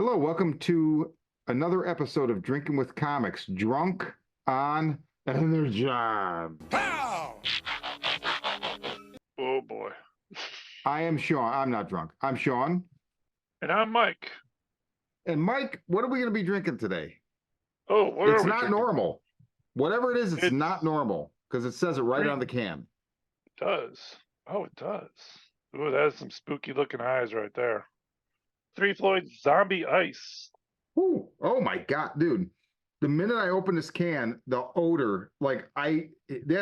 Hello, welcome to another episode of Drinking with Comics, Drunk on Energon. Pow! Oh boy. I am Sean. I'm not drunk. I'm Sean. And I'm Mike. And Mike, what are we going to be drinking today? Oh, what It's are we not drinking? normal. Whatever it is, it's It's not normal because it says it right three. on the can. It does. Oh, it does. Ooh, that has some spooky looking eyes right there. Three Floyd's Zombie Ice. Ooh, oh my God, dude. The minute I open this can, the odor, that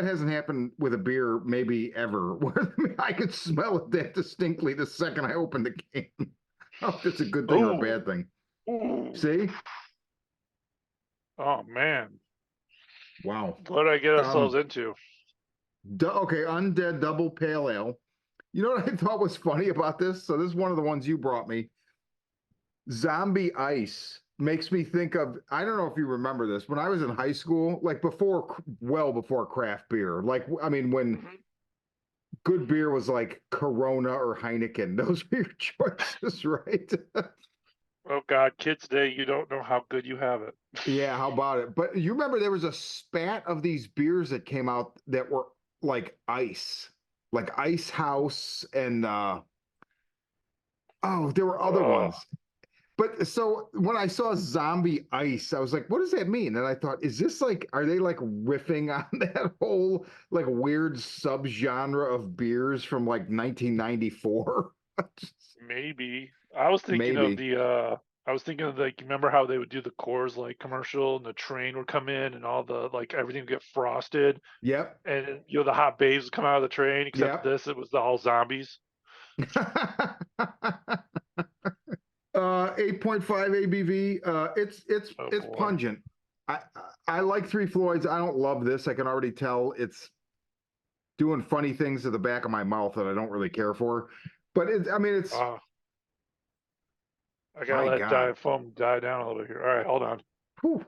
hasn't happened with a beer maybe ever. Where I could smell it that distinctly the second I opened the can. I don't know if that's a good thing or a Oh, bad thing. ooh. See? Oh man. Wow. What did I get ourselves Um, into? okay, Undead Double Pale Ale. You know what I thought was funny about this? So this is one of the ones you brought me. Zombie Ice makes me think of, I don't know if you remember this, when I was in high school, like well before craft beer, when Mhm. good beer was like Corona or Heineken. Those were your choices, right? Oh God, kids today, you don't know how good you have it. Yeah, how about it? But you remember there was a spat of these beers that came out that were like Ice House, and there were other Oh, ones. But so when I saw Zombie Ice, I was like, what does that mean? And I thought, is this like, are they like riffing on that whole like weird subgenre of beers from like 1994? maybe. I was thinking of Maybe. the I was thinking of like remember how they would do the Coors Light commercial and the train would come in and all the like everything would get frosted Yep. and the hot babes would come out of the train except Yep. this it was all zombies. 8.5 ABV. Oh It's boy. pungent. I I like Three Floyds. I don't love this. I can already tell it's doing funny things to the back of my mouth that I don't really care for. But it's Uh I gotta my let God. foam die down a little bit here. All right, hold on. Whew.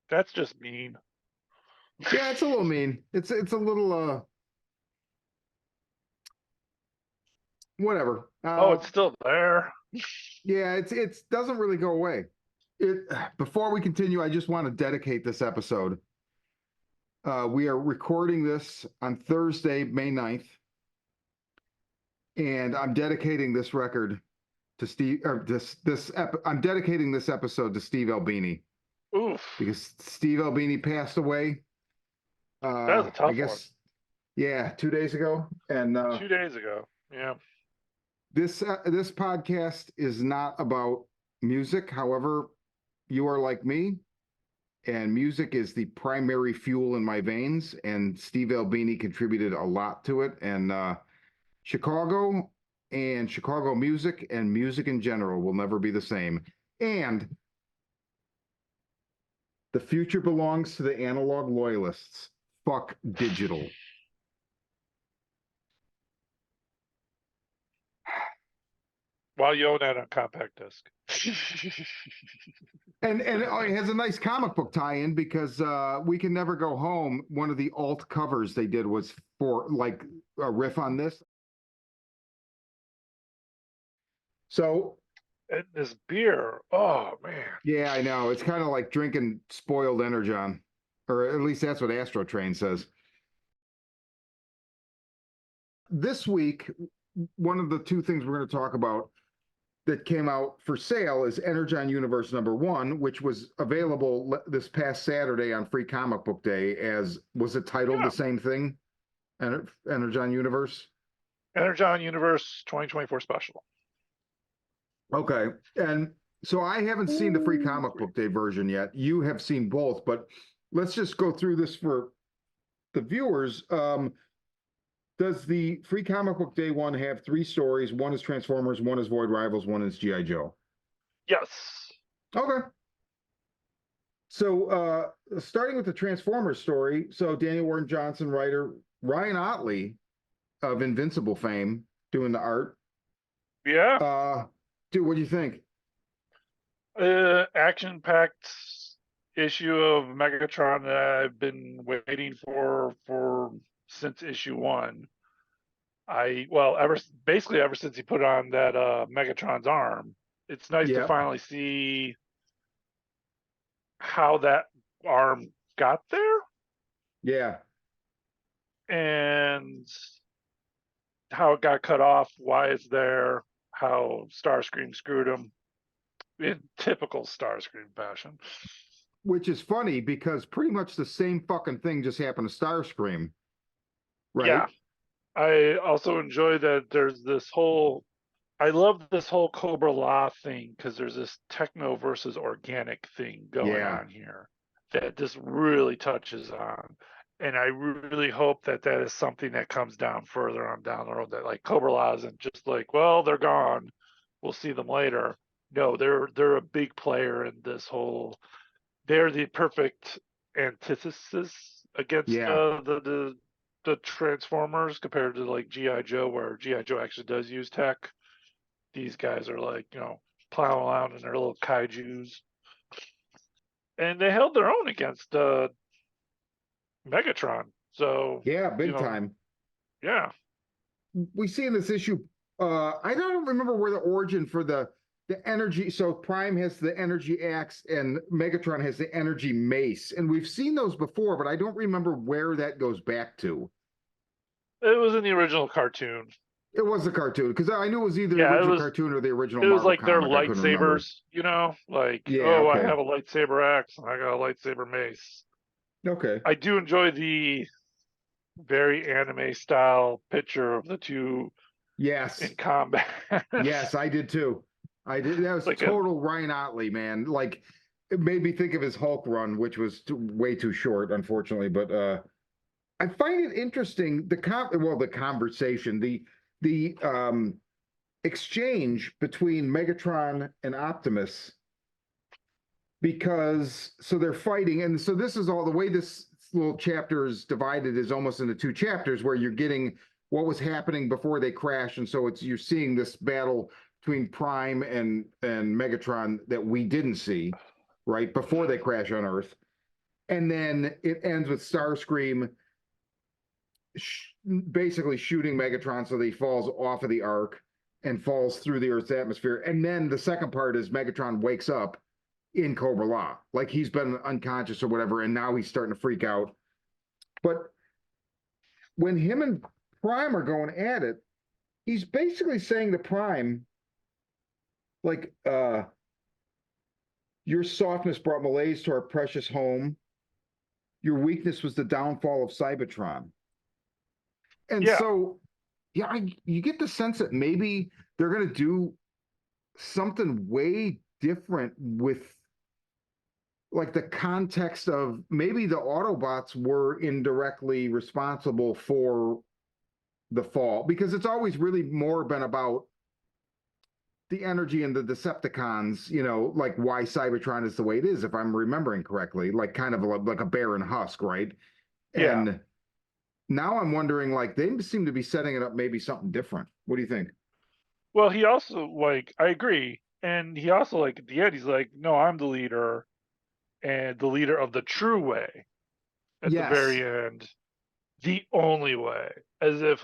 That's just mean. Yeah, it's a little mean. It's a little whatever. Oh, it's still there. Yeah, it's doesn't really go away. It Before we continue, I just want to dedicate this episode. We are recording this on Thursday, May 9th, and I'm dedicating this record to Steve or I'm dedicating this episode to Steve Albini Oof. because Steve Albini passed away. That was a I tough one. guess, yeah, 2 days ago. And 2 days ago. Yeah. this podcast is not about music. However, you are like me, and music is the primary fuel in my veins. And Steve Albini contributed a lot to it. And Chicago and Chicago music and music in general will never be the same. And the future belongs to the analog loyalists. Fuck digital. While you own that on compact disc. And it has a nice comic book tie-in because We Can Never Go Home. One of the alt covers they did was for like a riff on this. So And this beer, oh man. yeah, I know it's kind of like drinking spoiled Energon, or at least that's what Astro Train says. This week, one of the two things we're going to talk about that came out for sale is Energon Universe #1, which was available this past Saturday on Free Comic Book Day. As was it titled Yeah. the same thing? Energon Universe. Energon Universe 2024 special. Okay, and so I haven't seen the Free Ooh, Comic Book Day version yet. You have seen both, but let's just go through this for the viewers. Does the Free Comic Book Day one have three stories? One is Transformers, one is Void Rivals, one is G.I. Joe. yes. Okay. So starting with the Transformers story, so Daniel Warren Johnson writer, Ryan Otley of Invincible fame doing the art. Yeah. Dude, what do you think? Action-packed issue of Megatron that I've been waiting for since issue 1. Ever since he put on that Megatron's arm. It's nice to Yeah. finally see how that arm got there Yeah. and how it got cut off, why it's there, how Starscream screwed him in typical Starscream fashion. Which is funny because pretty much the same fucking thing just happened to Starscream, right? Yeah, I also enjoy that there's this whole. I love this whole Cobra Law thing because there's this techno versus organic thing going Yeah. on here that this really touches on. And I really hope that that is something that comes down further on down the road. That like Cobra Law isn't just like, well, they're gone, we'll see them later. No, they're a big player in this whole. They're the perfect antithesis against Yeah. the Transformers compared to like GI Joe, where GI Joe actually does use tech. These guys are like, plowing around in their little kaijus. And they held their own against Megatron. So, Yeah, big time. yeah. We see in this issue, I don't remember where the origin for the energy. So Prime has the energy axe and Megatron has the energy mace. And we've seen those before, but I don't remember where that goes back to. It was in the original cartoon. It was the cartoon because I knew it was either the Yeah, original cartoon or the original it was Marvel like their comic. I couldn't remember. lightsabers, like, Yeah, oh, I okay. have a lightsaber axe and I got a lightsaber mace. Okay. I do enjoy the very anime style picture of the two Yes. in combat. Yes, I did too. I did. That was like a total Ryan Otley, man. Like it made me think of his Hulk run, which was way too short, unfortunately. But I find it interesting the conversation, the exchange between Megatron and Optimus because so they're fighting, and so this is all the way this little chapter is divided is almost into two chapters where you're getting what was happening before they crash, and so it's you're seeing this battle between Prime and Megatron that we didn't see right before they crash on Earth, and then it ends with Starscream basically shooting Megatron so that he falls off of the arc and falls through the Earth's atmosphere. And then the second part is Megatron wakes up in Cobra Law, like he's been unconscious or whatever, and now he's starting to freak out. But when him and Prime are going at it, he's basically saying to Prime, like, your softness brought malaise to our precious home. Your weakness was the downfall of Cybertron. And yeah. so, yeah, you get the sense that maybe they're going to do something way different with like the context of maybe the Autobots were indirectly responsible for the fall because it's always really more been about the energy and the Decepticons, like why Cybertron is the way it is, if I'm remembering correctly, like kind of like a barren husk, right? Yeah. And now I'm wondering, like, they seem to be setting it up maybe something different. What do you think? Well, he also I agree, and he also at the end he's like, no, I'm the leader, and the leader of the true way. At the Yes. very end, the only way, as if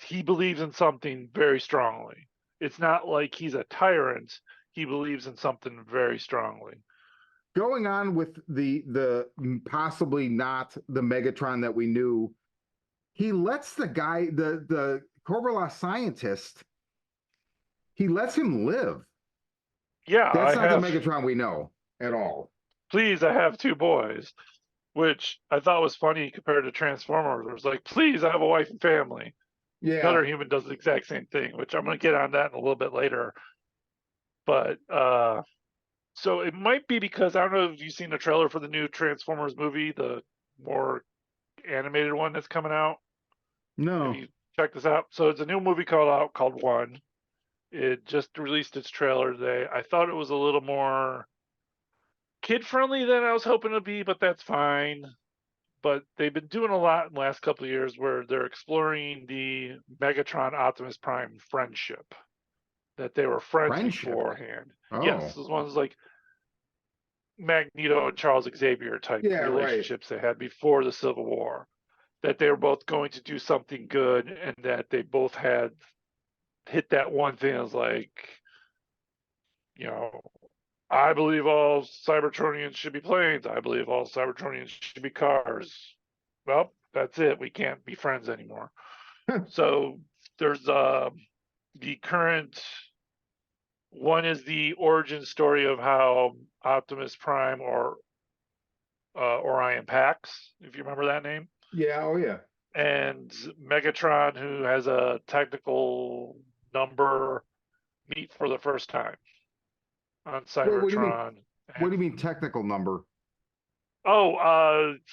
he believes in something very strongly. It's not like he's a tyrant. He believes in something very strongly. Going on with the possibly not the Megatron that we knew, he lets the guy, the Cobra scientist, he lets him live. Yeah, That's I not the have. Megatron we know at all. Please, I have two boys, which I thought was funny compared to Transformers. It was like, please, I have a wife and family. Yeah. Another human does the exact same thing, which I'm going to get on that in a little bit later. But so it might be because I don't know if you've seen the trailer for the new Transformers movie, the more animated one that's coming out. Have No. you checked this out? So it's a new movie called One. It just released its trailer today. I thought it was a little more kid friendly than I was hoping to be, but that's fine. But they've been doing a lot in the last couple of years where they're exploring the Megatron Optimus Prime friendship, that they were friends Friendship. beforehand. Yes, Oh. this one's like Magneto and Charles Xavier type Yeah, right. relationships they had before the Civil War. That they were both going to do something good, and that they both had hit that one thing. I was like, I believe all Cybertronians should be planes. I believe all Cybertronians should be cars. Well, that's it. We can't be friends anymore. So there's the current one is the origin story of how Optimus Prime or Orion Pax, if you remember that name, Yeah. Oh yeah. and Megatron, who has a technical number, meet for the first time on Wait, what do you mean? Cybertron. What And do you mean technical number?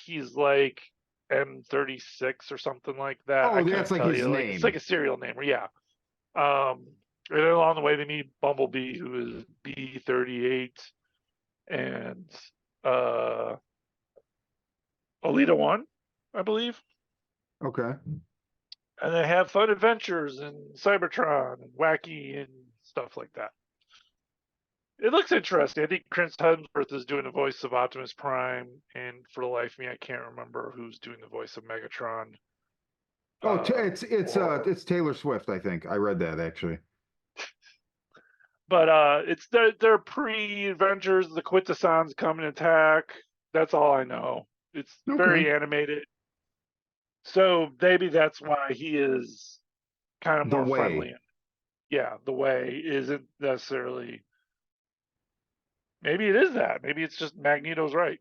he's like M36 or something like that. I Oh, that's couldn't like tell his you. Like it's like name. a serial name. Yeah. And then along the way they meet Bumblebee, who is B38, and uh Alita 1, I believe. Okay. And they have fun adventures in Cybertron and wacky and stuff like that. It looks interesting. I think Chris Hemsworth is doing the voice of Optimus Prime, and for the life of me, I can't remember who's doing the voice of Megatron. Oh, Or it's Taylor Swift, I think. I read that actually. but it's their pre-adventures. The Quintessons come and attack. That's all I know. It's Okay. very animated, so maybe that's why he is kind of The more Way. friendly. Yeah, the way isn't necessarily. Maybe it is that. Maybe it's just Magneto's right.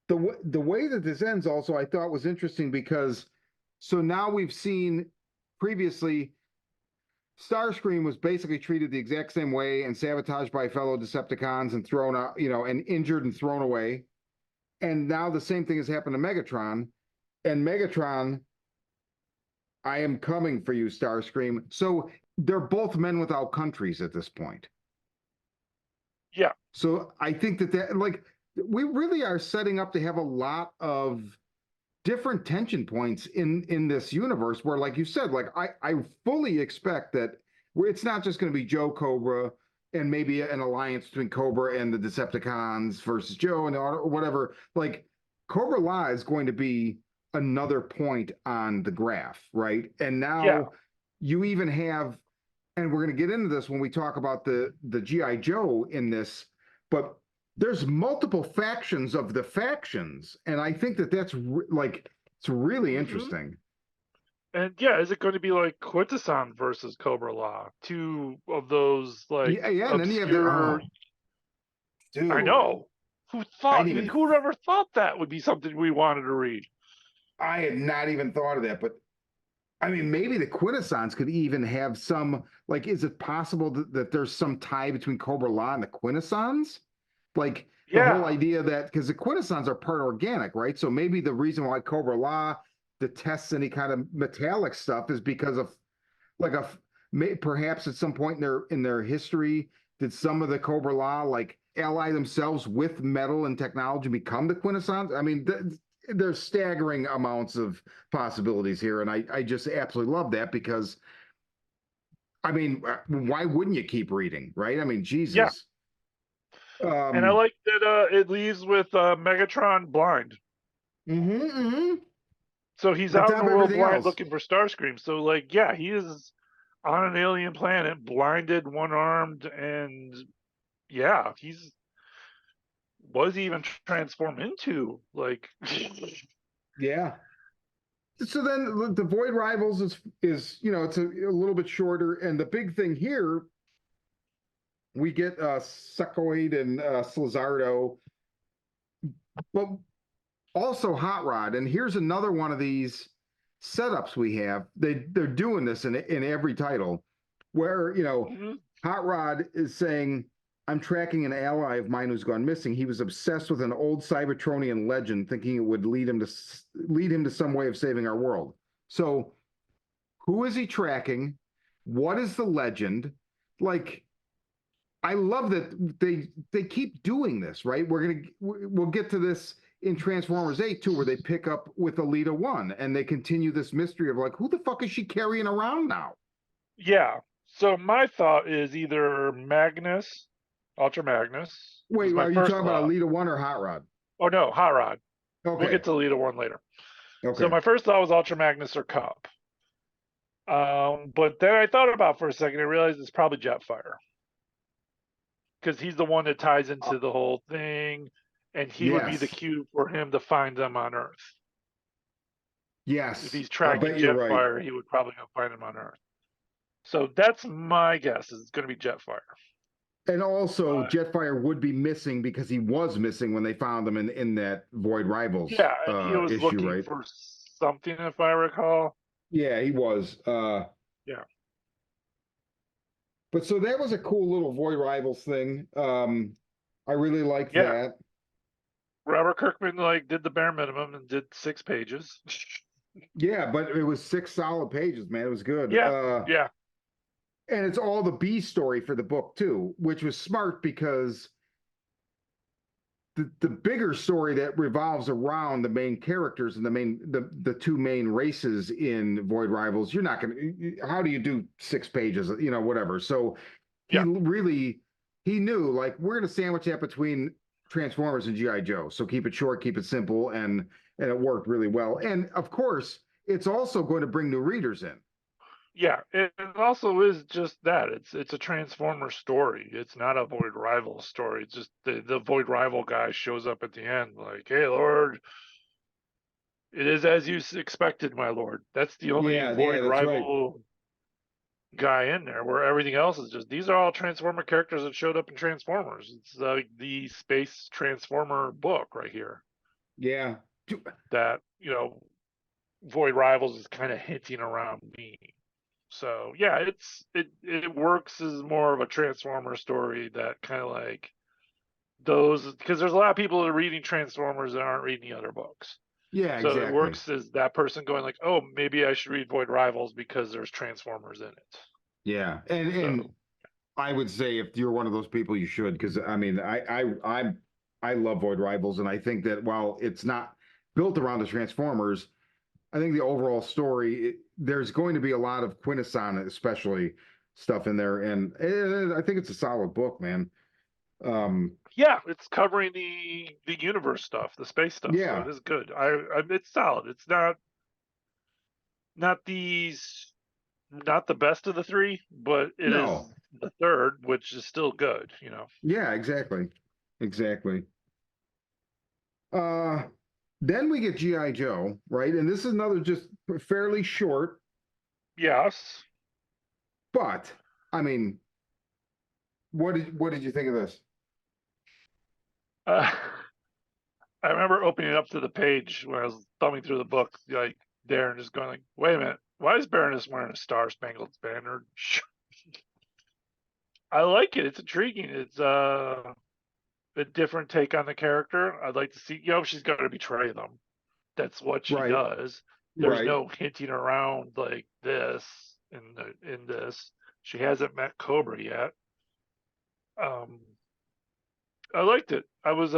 The way that this ends also I thought was interesting because so now we've seen previously Starscream was basically treated the exact same way and sabotaged by fellow Decepticons and thrown out, and injured and thrown away. And now the same thing has happened to Megatron. And Megatron, I am coming for you, Starscream. So they're both men without countries at this point. Yeah. So I think that like we really are setting up to have a lot of different tension points in this universe where, like you said, like I fully expect that where it's not just going to be Joe Cobra and maybe an alliance between Cobra and the Decepticons versus Joe and or whatever. Like Cobra La is going to be another point on the graph, right? And Yeah. now you even have, and we're going to get into this when we talk about the GI Joe in this, but there's multiple factions of the factions, and I think that like it's really Hmm. interesting. And yeah, is it going to be like Quintesson versus Cobra Law? Two of those like Yeah, yeah, and then you have the obscure. I dude, know. Who I thought? didn't even Who ever thought that would be something we wanted to read? I had not even thought of that, but I mean, maybe the Quintessons could even have some like, is it possible that there's some tie between Cobra La and the Quintessons? Like the whole Yeah. idea that because the Quintessons are part organic, right? So maybe the reason why Cobra La detests any kind of metallic stuff is because of like perhaps at some point in their history did some of the Cobra La like ally themselves with metal and technology and become the Quintessons? I mean, there's staggering amounts of possibilities here, and I just absolutely love that because I mean, why wouldn't you keep reading, right? I mean, Yeah. Jesus. And I Um, like that it leaves with Megatron blind. mm-hmm. So he's On out in top the of world everything blind else. looking for Starscream. So like, yeah, he is on an alien planet, blinded, one armed, and yeah, he's what does he even transform into? Like, Yeah. So then the Void Rivals is it's a little bit shorter, and the big thing here we get Suckoid and Slazardo, but also Hot Rod. And here's another one of these setups we have. They're doing this in every title, where mhm. Hot Rod is saying, "I'm tracking an ally of mine who's gone missing. He was obsessed with an old Cybertronian legend, thinking it would lead him to some way of saving our world." So, who is he tracking? What is the legend? Like, I love that they keep doing this, right? We'll get to this in Transformers 8 too, where they pick up with Alita 1 and they continue this mystery of like, who the fuck is she carrying around now? Yeah. So my thought is either Magnus, Ultra Magnus was Wait, my are you first talking about thought. Alita 1 or Hot Rod? Oh no, Hot Rod. We'll Okay. get to Leader One later. So Okay. my first thought was Ultra Magnus or Cup. But then I thought about it for a second. I realized it's probably Jetfire. because he's the one that ties into the whole thing, and he would be the Yes. cue for him to find them on Earth. If Yes. he's I'll tracking bet you're right. Jetfire, he would probably go find him on Earth. So that's my guess. Is it's going to be Jetfire. And also, But Jetfire would be missing because he was missing when they found him in that Void Rivals yeah, and he was issue, looking right? for something, if I recall. Yeah, he was. Yeah. But so that was a cool little Void Rivals thing. I really liked Yeah. that. Robert Kirkman like did the bare minimum and did 6 pages. Yeah, but it was 6 solid pages, man. It was good. Yeah. Yeah. And it's all the B story for the book too, which was smart because the bigger story that revolves around the main characters and the two main races in Void Rivals, you're not gonna, how do you do 6 pages, whatever. So he Yeah. really he knew, like, we're gonna sandwich that between Transformers and GI Joe. So keep it short, keep it simple, and it worked really well. And of course, it's also going to bring new readers in. Yeah, it also is just that. It's a Transformer story. It's not a Void Rival story. It's just the Void Rival guy shows up at the end, like, "Hey, Lord, it is as you expected, my Lord." That's the only Yeah, Void that's right. Rival guy in there. Where everything else is just these are all Transformer characters that showed up in Transformers. It's like the space Transformer book right here. Yeah. That Void Rivals is kind of hinting around me. So yeah, it works as more of a Transformer story that kind of like those, because there's a lot of people that are reading Transformers that aren't reading the other books. Yeah, So it exactly. works as that person going like, oh, maybe I should read Void Rivals because there's Transformers in it. Yeah. And So I would say if you're one of those people, you should, because I mean, I love Void Rivals, and I think that while it's not built around the Transformers, I think the overall story, there's going to be a lot of quintessence, especially stuff in there, and I think it's a solid book, man. yeah, it's covering the universe stuff, the space stuff. So it Yeah, is good. It's solid. It's not these not the best of the three, but it is no, the third, which is still good. yeah, exactly, exactly. Uh, then we get GI Joe, right? And this is another just fairly short, Yes. but I mean, what did you think of this? Uh, I remember opening up to the page when I was thumbing through the book, like there, and just going like, "Wait a minute, why is Baroness wearing a Star Spangled Banner?" I like it. It's intriguing. It's a different take on the character. I'd like to see. She's got to betray them. That's what she Right, does. There's right. no hinting around like this in this. She hasn't met Cobra yet. Um, I liked it. I was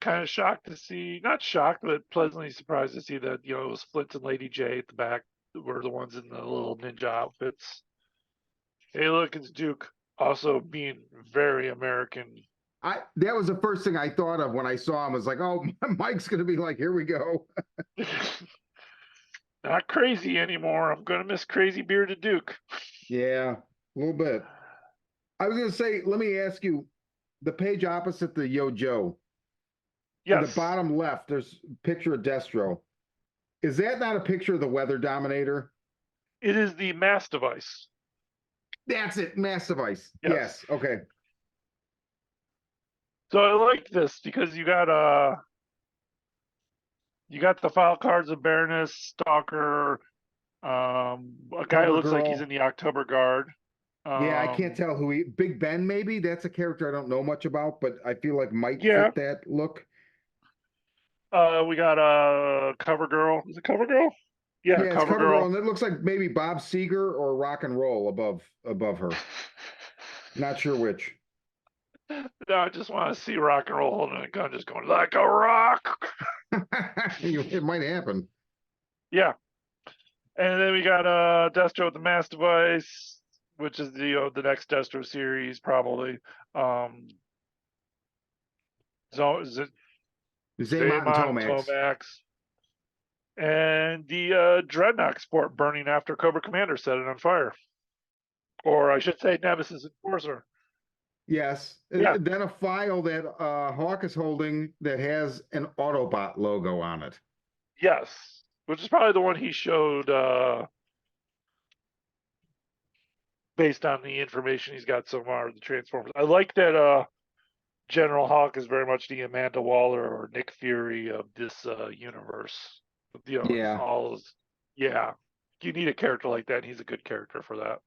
kind of shocked to see, not shocked, but pleasantly surprised to see that it was Flint and Lady J at the back were the ones in the little ninja outfits. Hey, look, it's Duke. Also being very American. I That was the first thing I thought of when I saw him. I was like, oh, Mike's gonna be like, here we go. Not crazy anymore. I'm gonna miss crazy bearded Duke. Yeah, a little bit. I was gonna say, let me ask you, the page opposite the Yo Joe, in the Yes, bottom left, there's a picture of Destro. Is that not a picture of the Weather Dominator? it is the mass device. That's it, Mass Device. Yes. Yes, okay. So I like this because you got the file cards of Baroness, Stalker, a guy who Cover looks like he's Girl. in the October Guard. Yeah, I can't Um, tell who he. Big Ben, maybe. That's a character I don't know much about, but I feel like might yeah. fit that look. We got Cover Girl. Is it Cover Girl? Yeah, Yeah, it's Cover Cover Girl, Girl. and it looks like maybe Bob Seger or Rock and Roll above her. Not sure which. No, I just want to see Rock and Roll holding a gun, just going like a rock. It might happen. Yeah, and then we got Destro with the mass device, which is the next Destro series probably. Um, so is it Zaymont and Zaymon Tomax. Tomax and the Dreadnought sport burning after Cobra Commander set it on fire, or I should say Nemesis Enforcer. Yes. Yeah. Then a file that Hawk is holding that has an Autobot logo on it. Yes. Which is probably the one he showed based on the information he's got so far, the Transformers. I like that General Hawk is very much the Amanda Waller or Nick Fury of this universe. You know, Yeah. all is, yeah. You need a character like that, and he's a good character for that.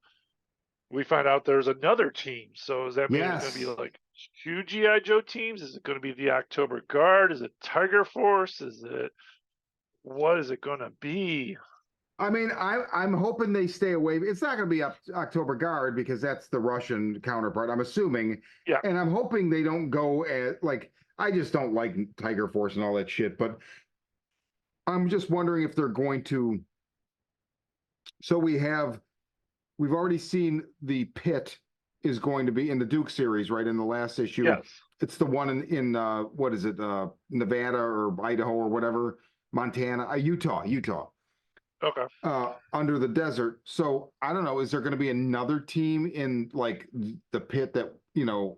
We find out there's another team. So does that mean there's going to be Yes. like two GI Joe teams? Is it going to be the October Guard? Is it Tiger Force? Is it what is it going to be? I mean, I'm hoping they stay away. It's not going to be October Guard because that's the Russian counterpart, I'm assuming. Yeah, And I'm hoping they don't go at like I just don't like Tiger Force and all that shit. But I'm just wondering if they're going to. So we've already seen the Pit is going to be in the Duke series, right? In the last issue, yes, it's the one in what is it, Nevada or Idaho or whatever, Montana, Utah, okay, under the desert. So I don't know, is there going to be another team in like the Pit that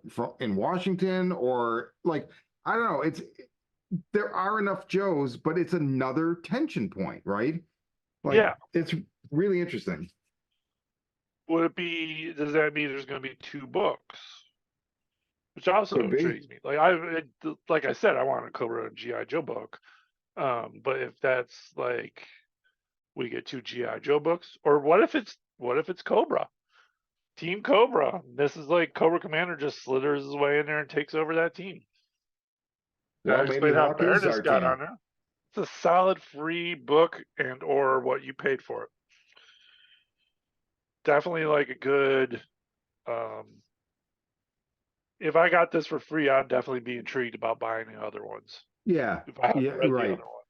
from in Washington or like I don't know. There are enough Joes, but it's another tension point, right? Like yeah. it's really interesting. Would it be? Does that mean there's going to be two books? Which also Could be. intrigues me. Like I said, I want a Cobra and GI Joe book. But if that's like we get two GI Joe books, or what if it's Cobra, Team Cobra? This is like Cobra Commander just slithers his way in there and takes over that team. Well, That maybe explain how Hawk is Baroness got on Zartan. there. It's a solid free book and or what you paid for it. Definitely like a good. Um, if I got this for free, I'd definitely be intrigued about buying the other ones. Yeah, If I haven't yeah, read the right. other one,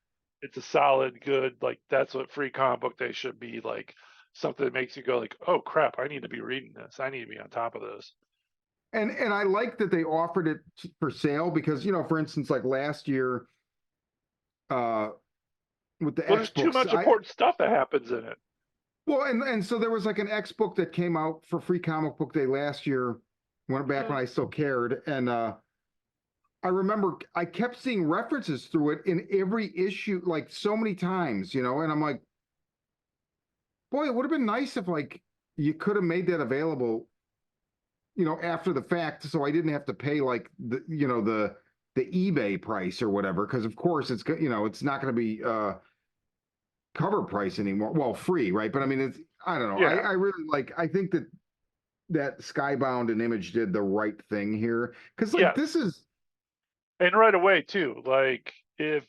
it's a solid, good. Like that's what free comic book they should be. Like something that makes you go like, oh crap, I need to be reading this. I need to be on top of this. And I like that they offered it for sale because for instance, like last year, uh, with the Well, X there's too books, much important stuff that happens in it. and so there was like an X book that came out for free comic book day last year, went back Mm-hmm. when I still cared, and I remember I kept seeing references through it in every issue, like so many times, and I'm like, boy, it would have been nice if like you could have made that available, after the fact, so I didn't have to pay like the eBay price or whatever, because of course it's not going to be cover price anymore. Well, free, right? But I mean, I don't know. Yeah, I really like. I think that Skybound and Image did the right thing here because like yes, this is and right away too. Like if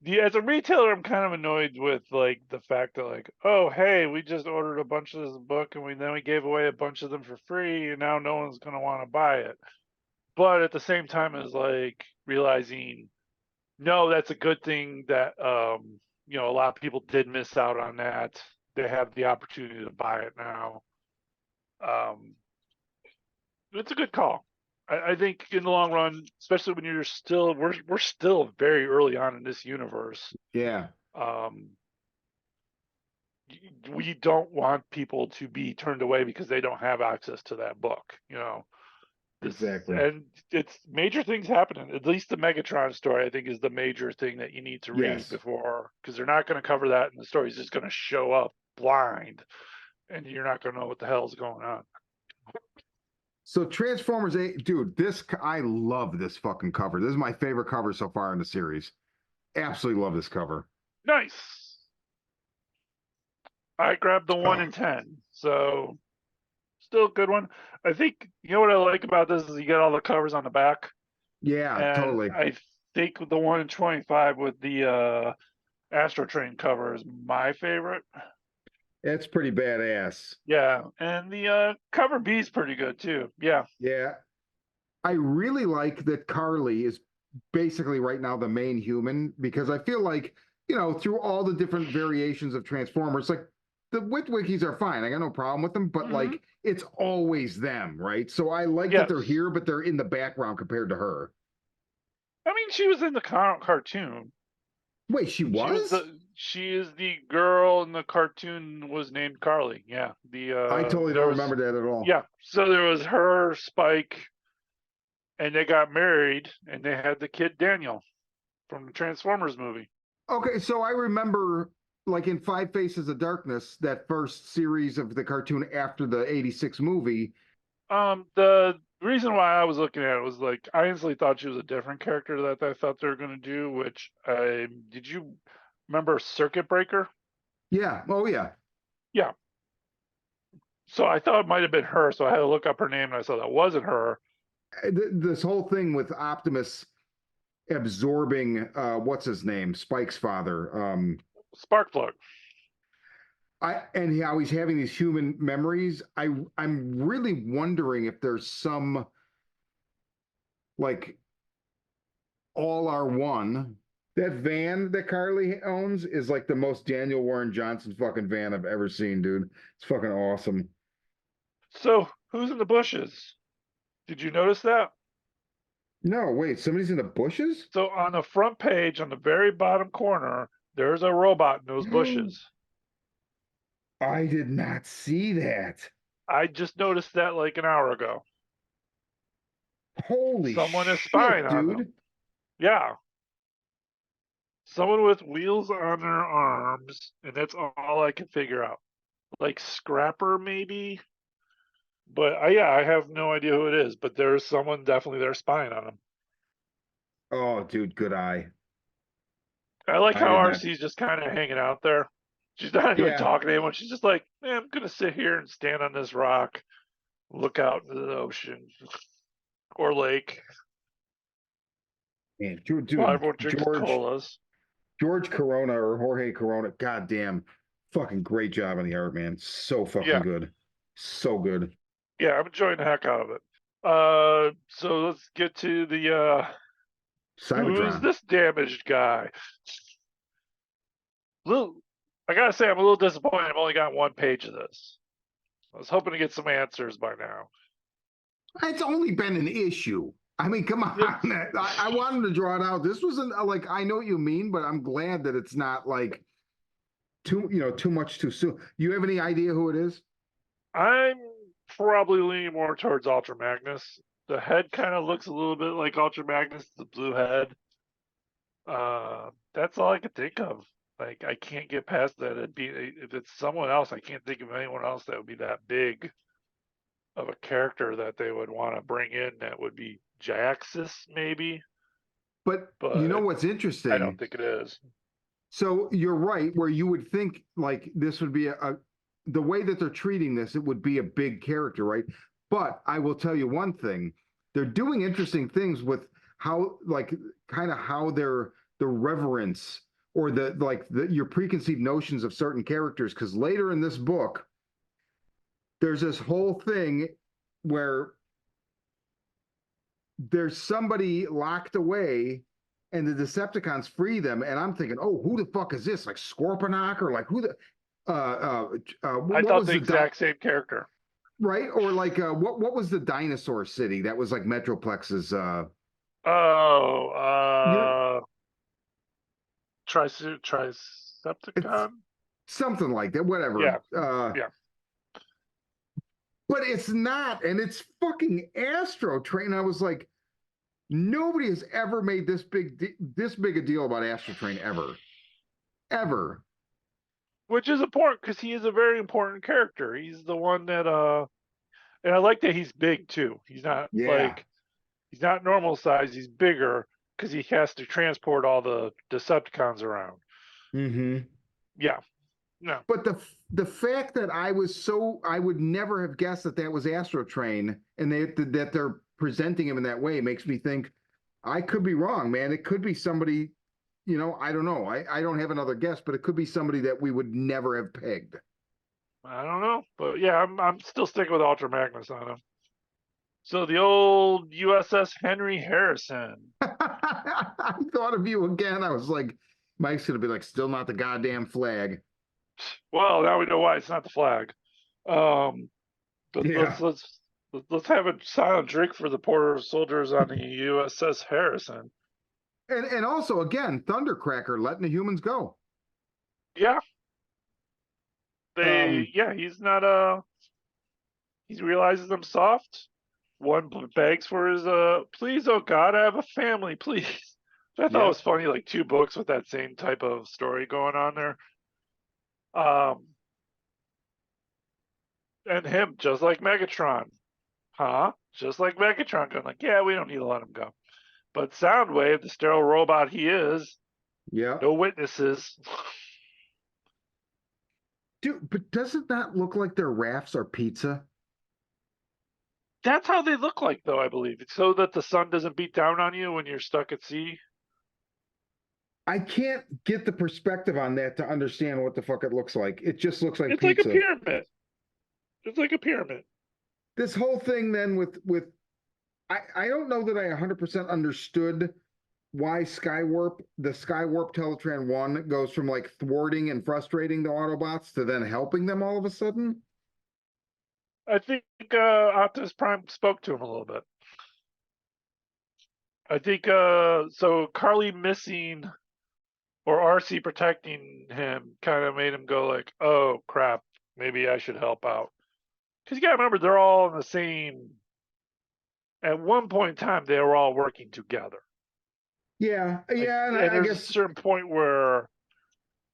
as a retailer, I'm kind of annoyed with like the fact that like, oh hey, we just ordered a bunch of this book and we gave away a bunch of them for free, and now no one's gonna want to buy it. But at the same time, is like realizing no, that's a good thing that a lot of people did miss out on that. They have the opportunity to buy it now. Um, it's a good call. I think in the long run, especially when we're still very early on in this universe. yeah, Um, we don't want people to be turned away because they don't have access to that book. This exactly. and it's major things happening. At least the Megatron story, I think, is the major thing that you need to read Yes. before, because they're not going to cover that, and the story's just going to show up blind, and you're not going to know what the hell's going on. So Transformers 8, dude, I love this fucking cover. This is my favorite cover so far in the series. Absolutely love this cover. Nice. I grabbed the 1 Oh, in 10, so still a good one. I think you know what I like about this is you get all the covers on the back, yeah, and totally. I think the 1 in 25 with the Astro Train cover is my favorite. It's pretty badass. Yeah, and the cover B is pretty good too. Yeah. Yeah. I really like that Carly is basically right now the main human because I feel like, through all the different variations of Transformers, like the Witwikis are fine. I got no problem with them, but Hmm. like it's always them, right? So I like that they're Yes. here, but they're in the background compared to her. I mean, she was in the cartoon. Wait, she She was the was? She is the girl in the cartoon was named Carly. Yeah. I totally don't remember that at all. Yeah. So there was her, Spike, and they got married, and they had the kid Daniel from the Transformers movie. Okay, so I remember like in Five Faces of Darkness, that first series of the cartoon after the 86 movie. The reason why I was looking at it was like I instantly thought she was a different character that I thought they were going to do. Which did you remember Circuit Breaker? Yeah. Oh, yeah. Yeah. So I thought it might have been her. So I had to look up her name, and I saw that wasn't her. This whole thing with Optimus absorbing what's his name, Spike's father. Sparkplug. And how he's having these human memories. I'm really wondering if there's some like all are one. That van that Carly owns is like the most Daniel Warren Johnson fucking van I've ever seen, dude. It's fucking awesome. So who's in the bushes? Did you notice that? No, wait, somebody's in the bushes? So on the front page, on the very bottom corner, there's a robot in those bushes. I did not see that. I just noticed that like an hour ago. Holy Someone is shit, spying on dude. them. Yeah. Someone with wheels on their arms, and that's all I can figure out. Like Scrapper, maybe? But I have no idea who it is, but there's someone definitely there spying on him. Oh, dude, good eye. I like I how did not. RC's just kind of hanging out there. She's not even Yeah. talking to anyone. She's just like, man, I'm going to sit here and stand on this rock, look out into the ocean or lake Man, while dude, everyone drinks colas. George Corona or Jorge Corona, goddamn, fucking great job on the art, man. So fucking good. So good. Yeah, I'm enjoying the heck out of it. So let's get to the who's Cybertron. this damaged guy? I gotta say, I'm a little disappointed. I've only got one page of this. I was hoping to get some answers by now. It's only been an issue. I mean, come on. I wanted to draw it out. This wasn't like, I know what you mean, but I'm glad that it's not like too much too soon. You have any idea who it is? I'm probably leaning more towards Ultra Magnus. The head kind of looks a little bit like Ultra Magnus, the blue head. That's all I could think of. Like, I can't get past that. If it's someone else, I can't think of anyone else that would be that big of a character that they would want to bring in. That would be Jaxus, maybe. But you know But what's I interesting? don't think it is. So you're right, where you would think like this would be the way that they're treating this, it would be a big character, right? But I will tell you one thing, they're doing interesting things with how like kind of how the reverence or your preconceived notions of certain characters. Because later in this book, there's this whole thing where there's somebody locked away and the Decepticons free them, and I'm thinking, oh, who the fuck is this? Like Scorponok or like who the I what thought was the the exact same character. right? Or like what was the dinosaur city that was like Metroplex's you know, Oh, it's Tricepticon? something like that, whatever. Yeah, yeah. But it's not, and it's fucking Astro Train. I was like, nobody has ever made this big a deal about Astro Train ever. Ever. Which is important because he is a very important character. He's the one that and I like that he's big too. Yeah. He's not normal size. He's bigger because he has to transport all the Decepticons around. Mm-hmm. Yeah, no. But the fact that I would never have guessed that that was Astro Train, and that they're presenting him in that way makes me think I could be wrong, man. It could be somebody, I don't know. I don't have another guess, but it could be somebody that we would never have pegged. I don't know, but yeah, I'm still sticking with Ultra Magnus on him. So the old USS Henry Harrison. I thought of you again. I was like, Mike's gonna be like, still not the goddamn flag. Well, now we know why it's not the flag. Um, Yeah. let's have a silent drink for the poor soldiers on the USS Harrison. And also again, Thundercracker letting the humans go. Yeah, Um, he's not he realizes I'm soft. One begs for his please, oh God, I have a family, please. Which I thought yep, was funny, like two books with that same type of story going on there. Um, and him just like Megatron, huh? Just like Megatron, going like, yeah, we don't need to let him go. But Soundwave, the sterile robot he is, yep. no witnesses. Dude, but doesn't that look like their rafts are pizza? That's how they look like, though, I believe. It's so that the sun doesn't beat down on you when you're stuck at sea. I can't get the perspective on that to understand what the fuck it looks like. It just looks like It's like a pizza. pyramid. It's like a pyramid. This whole thing then with I don't know that I 100% understood why the Skywarp Teletran 1 goes from like thwarting and frustrating the Autobots to then helping them all of a sudden. I think Optimus Prime spoke to him a little bit. I think so Carly missing or RC protecting him kind of made him go like, "Oh crap, maybe I should help out." Because you got to remember, they're all in the same. At one point in time, they were all working together. Yeah, Like, yeah, and and I there's a guess certain point where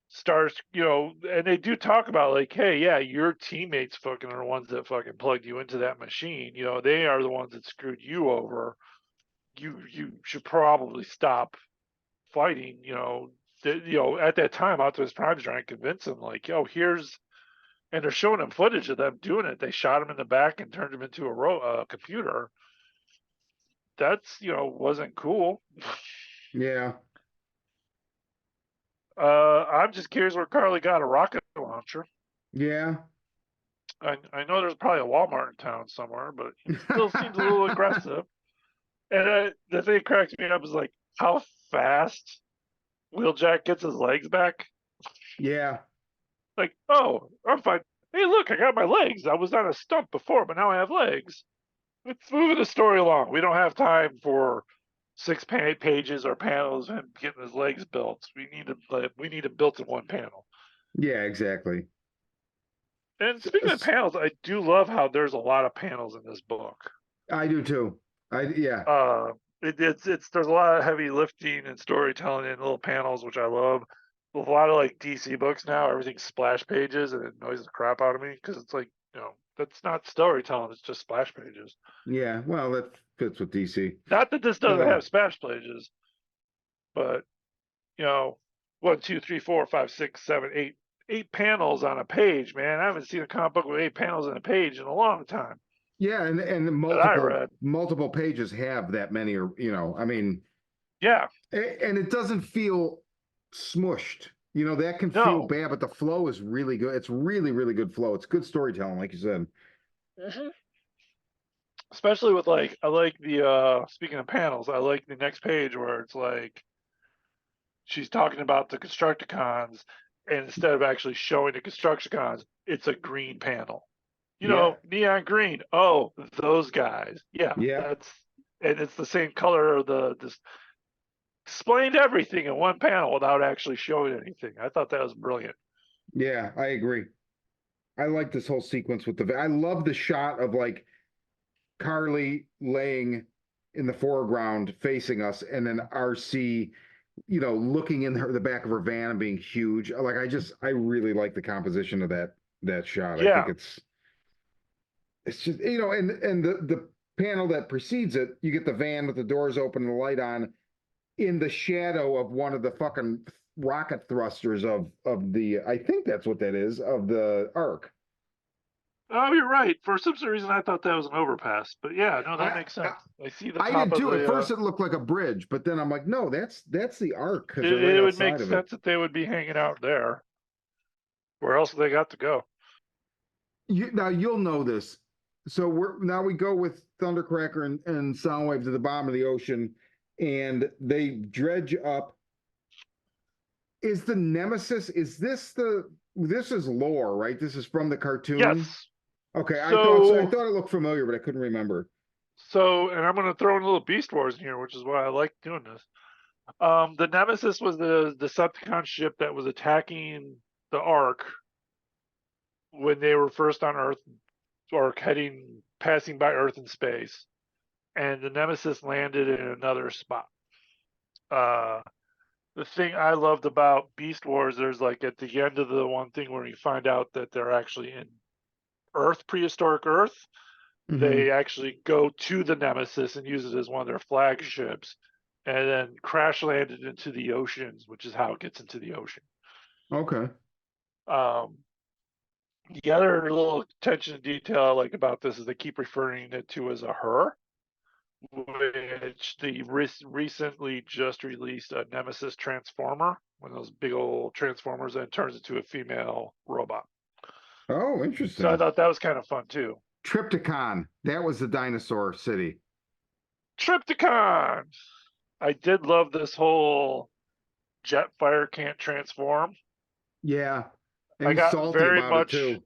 stars, and they do talk about like, hey, yeah, your teammates fucking are the ones that fucking plugged you into that machine. They are the ones that screwed you over. You should probably stop fighting. At that time, Optimus Prime's trying to convince him, like, yo, and they're showing him footage of them doing it. They shot him in the back and turned him into a computer. That's wasn't cool. yeah, I'm just curious where Carly got a rocket launcher. yeah. I know there's probably a Walmart in town somewhere, but it still seems a little aggressive. And the thing that cracks me up is like how fast Wheeljack gets his legs back. Yeah, Like, oh, I'm fine. Hey, look, I got my legs. I was on a stump before, but now I have legs. Let's move the story along. We don't have time for six pages or panels and getting his legs built. We need it built in one panel. yeah, exactly. And speaking of S- panels, I do love how there's a lot of panels in this book. I do too. Yeah, Uh, it's there's a lot of heavy lifting and storytelling in little panels, which I love. With a lot of like DC books now, everything's splash pages, and it annoys the crap out of me because it's like that's not storytelling; it's just splash pages. yeah. Well, that fits with DC. Not that this doesn't Uh, have splash pages, but you know, 1, 2, 3, 4, 5, 6, 7, 8 panels on a page, man. I haven't seen a comic book with 8 panels on a page in a long time yeah, and that I multiple read. multiple pages have that many, or I mean, Yeah, and it doesn't feel smushed. That can feel no. bad, but the flow is really good. It's really, really good flow. It's good storytelling, like you said. Mhm. Especially with like, I like the speaking of panels, I like the next page where it's like she's talking about the Constructicons, and instead of actually showing the Constructicons, it's a green panel. Yeah, Neon green. Oh, those guys. Yeah, yeah, and it's the same color of this explained everything in one panel without actually showing anything. I thought that was brilliant. yeah. I agree. I like this whole sequence with I love the shot of like Carly laying in the foreground facing us, and then RC, looking in the back of her van and being huge. Like I really like the composition of that shot. I think Yeah. it's just and the panel that precedes it, you get the van with the doors open and the light on in the shadow of one of the fucking rocket thrusters of the I think that's what that is of the Ark. Oh, you're right. For some reason, I thought that was an overpass, but yeah, no, that I, makes I sense. I see the I top did of too. At the. first, it looked like a bridge, but then I'm like, no, that's the Ark because they're right It would make outside of it. sense that they would be hanging out there. Where else have they got to go? Now you'll know this. So we go with Thundercracker and Soundwave to the bottom of the ocean, and they dredge up. Is the Nemesis? Is this This is lore, right? This is from the cartoon. Yes. Okay, I thought so. I So, thought it looked familiar, but I couldn't remember. and I'm going to throw in a little Beast Wars in here, which is why I like doing this. The Nemesis was the Decepticon ship that was attacking. the Ark when they were first on Earth or passing by Earth in space, and the Nemesis landed in another spot. Uh, the thing I loved about Beast Wars, there's like at the end of the one thing where you find out that they're actually in Earth, prehistoric Earth. They actually go to the Nemesis and use it as one of their flagships, and then crash landed into the oceans, which is how it gets into the ocean. Okay. The other little attention to detail I like about this is they keep referring it to as a her, which the recently just released a Nemesis Transformer, one of those big old transformers that turns into a female robot. Oh, So I interesting. thought that was kind of fun too. Trypticon. That was the dinosaur city. Trypticon. I did love this whole Jetfire can't transform. Yeah. And I he's got salty very about it much. too.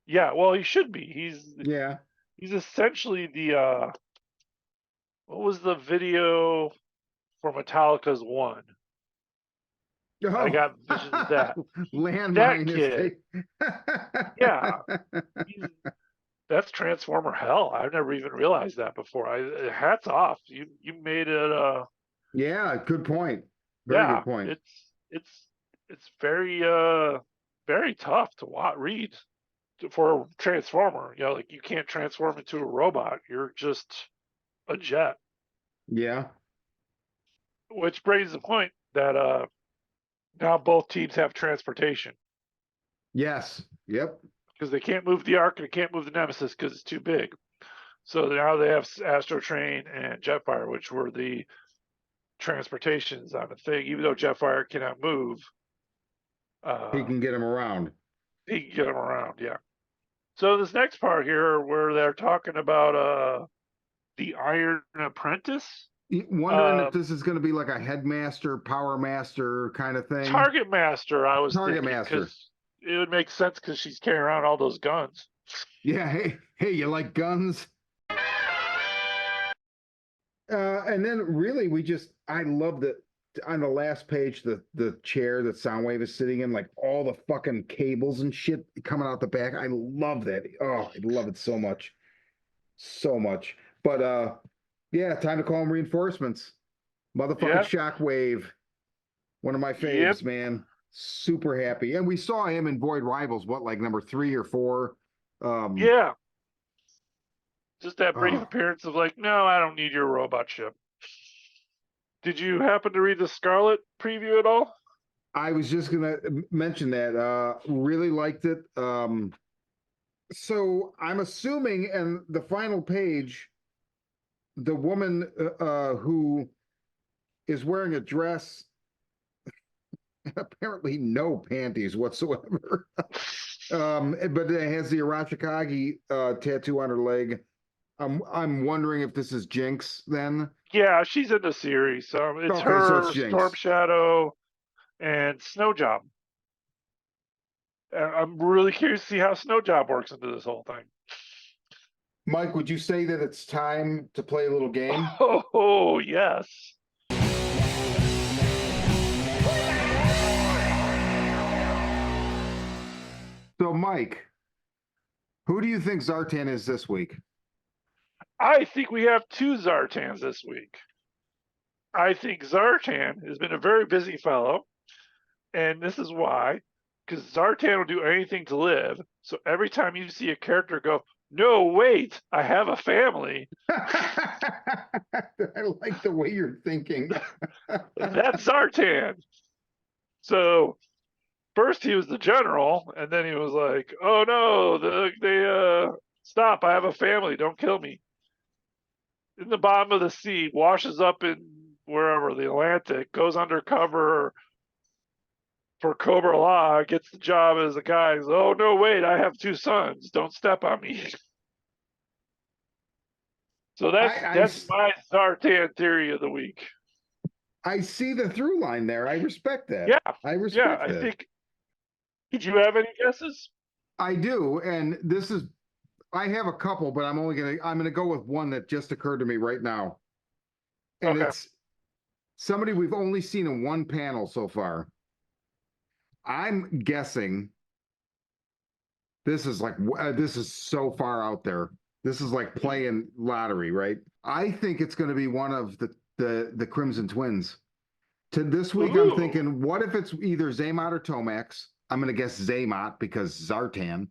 Yeah, well, he should be. Yeah. He's essentially the what was the video for Metallica's One? I Oh, got visions of that. That landmine is kid. Yeah, that's Transformer hell. I've never even realized that before. Hats off. You made it. Yeah, good point. Very Yeah, good point. it's very very tough to read for a Transformer. You know, like you can't transform into a robot. You're just a jet. Yeah. Which brings the point that now both teams have transportation Yes. Yep. because they can't move the Ark and they can't move the Nemesis because it's too big. So now they have Astro Train and Jetfire, which were the transportations on the thing. Even though Jetfire cannot move, He can get him around. he can get them around. Yeah. So this next part here, where they're talking about the Iron Apprentice, Wondering if this is going to be like a headmaster, power master kind of thing. Target Master. I was Target thinking master. because it would make sense because she's carrying around all those guns. Yeah. Hey, you like guns? And then really I love that on the last page, the chair that Soundwave is sitting in, like all the fucking cables and shit coming out the back. I love that. Oh, I love it so much. So much. But yeah, time to call them reinforcements. Motherfucking Yep. Shockwave. One of my faves, man. Super happy. And we saw him in Void Rivals, what, like number 3 or 4? Yeah. Just that brief appearance of like, no, I don't need your robot ship. Did you happen to read the Scarlet preview at all? I was just gonna mention that. Really liked it. So I'm assuming, and the final page, the woman who is wearing a dress, apparently no panties whatsoever, but it has the Arashikage tattoo on her leg. I'm wondering if this is Jinx then. Yeah, she's in the series. It's Okay, her, so it's Jinx. Storm Shadow, and Snow Job. I'm really curious to see how Snow Job works into this whole thing. Mike, would you say that it's time to play a little game? Oh, yes. So, Mike, who do you think Zartan is this week? I think we have 2 Zartans this week. I think Zartan has been a very busy fellow, and this is why. Because Zartan will do anything to live. So every time you see a character go, no, wait, I have a family. I like the way you're thinking. That's Zartan. So first he was the general, and then he was like, oh no, they stop, I have a family, don't kill me. In the bottom of the sea, washes up in wherever, the Atlantic, goes undercover for Cobra Law, gets the job as a guy. Oh no, wait! I have 2 sons. Don't step on me. So that's my Zartan theory of the week. I see the through line there. I respect that. Yeah, I respect that. I think. Did you have any guesses? I do, and this is. I have a couple, but I'm gonna go with one that just occurred to me right now, and it's somebody we've only seen in one panel so far. I'm guessing this is like this is so far out there. This is like playing lottery, right? I think it's going to be one of the Crimson Twins. To this week, I'm Ooh, thinking, what if it's either Zaymot or Tomax? I'm going to guess Zaymot because Zartan.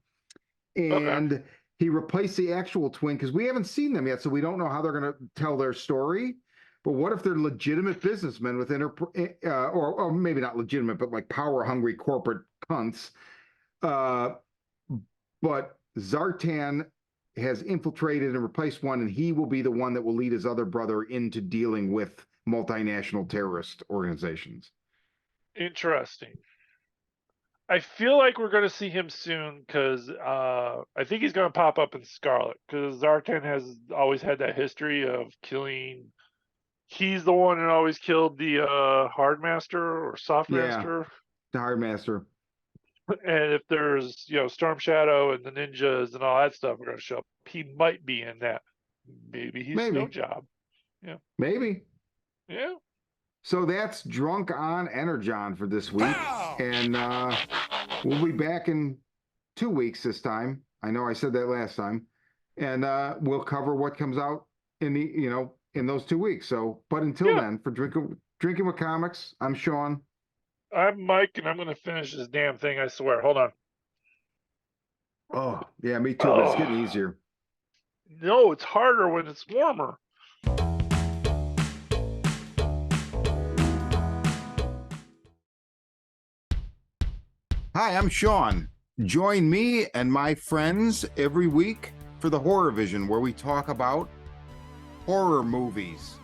okay. And he replaced the actual twin because we haven't seen them yet, so we don't know how they're going to tell their story. But what if they're legitimate businessmen with or maybe not legitimate, but like power hungry corporate cunts? Uh, but Zartan has infiltrated and replaced one, and he will be the one that will lead his other brother into dealing with multinational terrorist organizations. Interesting. I feel like we're going to see him soon because I think he's going to pop up in Scarlet because Zartan has always had that history of killing. He's the one that always killed the Hardmaster or Yeah, Softmaster. the Hard Master. And if there's, Storm Shadow and the ninjas and all that stuff are going to show up, he might be in that. Maybe he's Snow Maybe, Job. Yeah. maybe. Yeah. So that's Drunk on Energon for this week. And we'll be back in 2 weeks this time. I know I said that last time. And we'll cover what comes out in in those 2 weeks. So, but until Yeah. then, for drinking with comics, I'm Sean. I'm Mike, and I'm going to finish this damn thing, I swear. Hold on. Oh, yeah, me too, but it's getting easier. No, it's harder when it's warmer. Hi, I'm Sean. Join me and my friends every week for the Horror Vision, where we talk about horror movies.